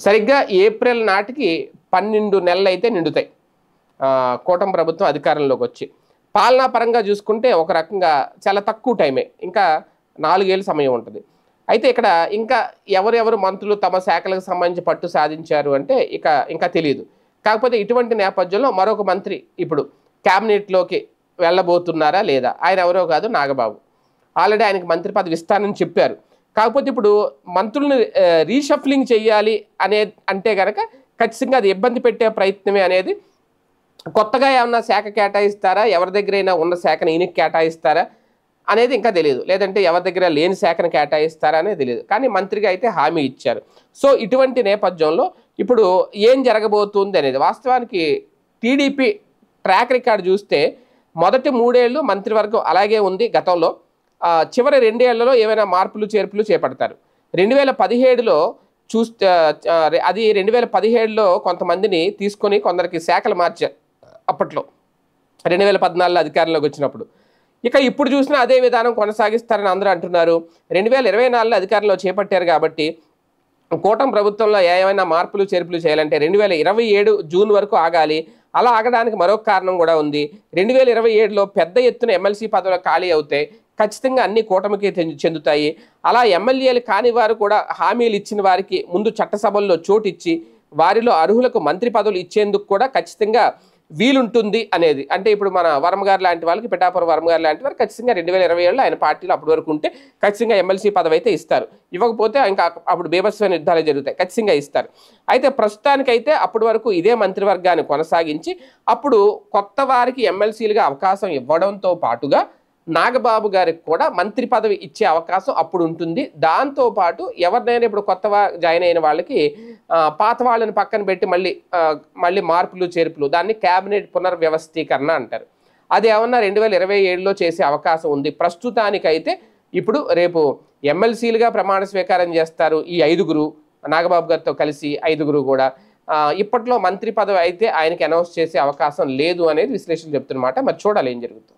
సరిగ్గా ఏప్రిల్ నాటికి 12 నెలలు అయితే నిండుతాయి కూటమి ప్రభుత్వం అధికారంలోకి వచ్చి. పాలనా పరంగా చూసుకుంటే ఒక రకంగా చాలా తక్కువ టైమే, ఇంకా 4 ఏళ్ళ సమయం ఉంటుంది. అయితే ఇక్కడ ఇంకా ఎవరెవరు మంత్రులు తమ శాఖలకు సంబంధించి పట్టు సాధించారు అంటే ఇంకా తెలియదు. కాకపోతే ఇటువంటి నేపథ్యంలో మరొక మంత్రి ఇప్పుడు క్యాబినెట్లోకి వెళ్ళబోతున్నారా లేదా, ఆయన ఎవరో కాదు, నాగబాబు. ఆల్రెడీ ఆయనకి మంత్రి పదవి ఇస్తానని చెప్పారు. కాకపోతే ఇప్పుడు మంత్రులను రీషఫ్లింగ్ చేయాలి అంటే కనుక ఖచ్చితంగా అది ఇబ్బంది పెట్టే ప్రయత్నమే అనేది. కొత్తగా ఏమన్నా శాఖ కేటాయిస్తారా, ఎవరి దగ్గరైనా ఉన్న శాఖను ఈయనకి కేటాయిస్తారా అనేది ఇంకా తెలియదు. లేదంటే ఎవరి దగ్గర లేని శాఖను కేటాయిస్తారా అనేది తెలియదు. కానీ మంత్రిగా అయితే హామీ ఇచ్చారు. సో ఇటువంటి నేపథ్యంలో ఇప్పుడు ఏం జరగబోతుంది అనేది వాస్తవానికి టీడీపీ ట్రాక్ రికార్డు చూస్తే మొదటి 3 ఏళ్ళు మంత్రివర్గం అలాగే ఉంది గతంలో. చివరి 2 ఏళ్లలో ఏమైనా మార్పులు చేర్పులు చేపడతారు. 2017లో చూస్తే అది 2017లో కొంతమందిని తీసుకొని కొందరికి శాఖలు మార్చారు అప్పట్లో, 2014లో అధికారంలోకి వచ్చినప్పుడు. ఇక ఇప్పుడు చూసినా అదే విధానం కొనసాగిస్తారని అందరూ అంటున్నారు. 2024లో అధికారంలో చేపట్టారు కాబట్టి కూటమి ప్రభుత్వంలో ఏమైనా మార్పులు చేర్పులు చేయాలంటే 2027 జూన్ వరకు ఆగాలి. అలా ఆగడానికి మరొక కారణం కూడా ఉంది. 2027లో పెద్ద ఎత్తున ఎమ్మెల్సీ పదవులు ఖాళీ అవుతాయి. ఖచ్చితంగా అన్ని కూటమికి చెందుతాయి. అలా ఎమ్మెల్యేలు కాని వారు కూడా హామీలు ఇచ్చిన వారికి ముందు చట్టసభల్లో చోటు ఇచ్చి వారిలో అర్హులకు మంత్రి పదవులు ఇచ్చేందుకు కూడా ఖచ్చితంగా వీలుంటుంది అనేది. అంటే ఇప్పుడు మన వర్మ గారు లాంటి వాళ్ళకి, పిఠాపురం వర్మ గారు లాంటి వారు ఖచ్చితంగా 2027లో ఆయన పార్టీలో అప్పటి వరకు ఉంటే ఖచ్చితంగా ఎమ్మెల్సీ పదవి అయితే ఇస్తారు. ఇవ్వకపోతే ఇంకా అప్పుడు బీభత్సమైన యుద్ధాలు జరుగుతాయి, ఖచ్చితంగా ఇస్తారు. అయితే ప్రస్తుతానికైతే అప్పటి వరకు ఇదే మంత్రివర్గాన్ని కొనసాగించి అప్పుడు కొత్త వారికి ఎమ్మెల్సీలుగా అవకాశం ఇవ్వడంతో పాటుగా నాగబాబు గారికి కూడా మంత్రి పదవి ఇచ్చే అవకాశం అప్పుడు ఉంటుంది. దాంతోపాటు ఎవరినైనా ఇప్పుడు కొత్తగా జాయిన్ అయిన వాళ్ళకి పాత వాళ్ళని పక్కన పెట్టి మళ్ళీ మార్పులు చేర్పులు, దాన్ని క్యాబినెట్ పునర్వ్యవస్థీకరణ అంటారు. అది ఏమన్నా 2027లో చేసే అవకాశం ఉంది. ప్రస్తుతానికైతే ఇప్పుడు రేపు ఎమ్మెల్సీలుగా ప్రమాణ స్వీకారం చేస్తారు ఈ 5గురు, నాగబాబు గారితో కలిసి 5గురు కూడా. ఇప్పట్లో మంత్రి పదవి అయితే ఆయనకి అనౌన్స్ చేసే అవకాశం లేదు అనేది విశ్లేషణ చెప్తున్నమాట. మరి చూడాలి ఏం జరుగుతుంది.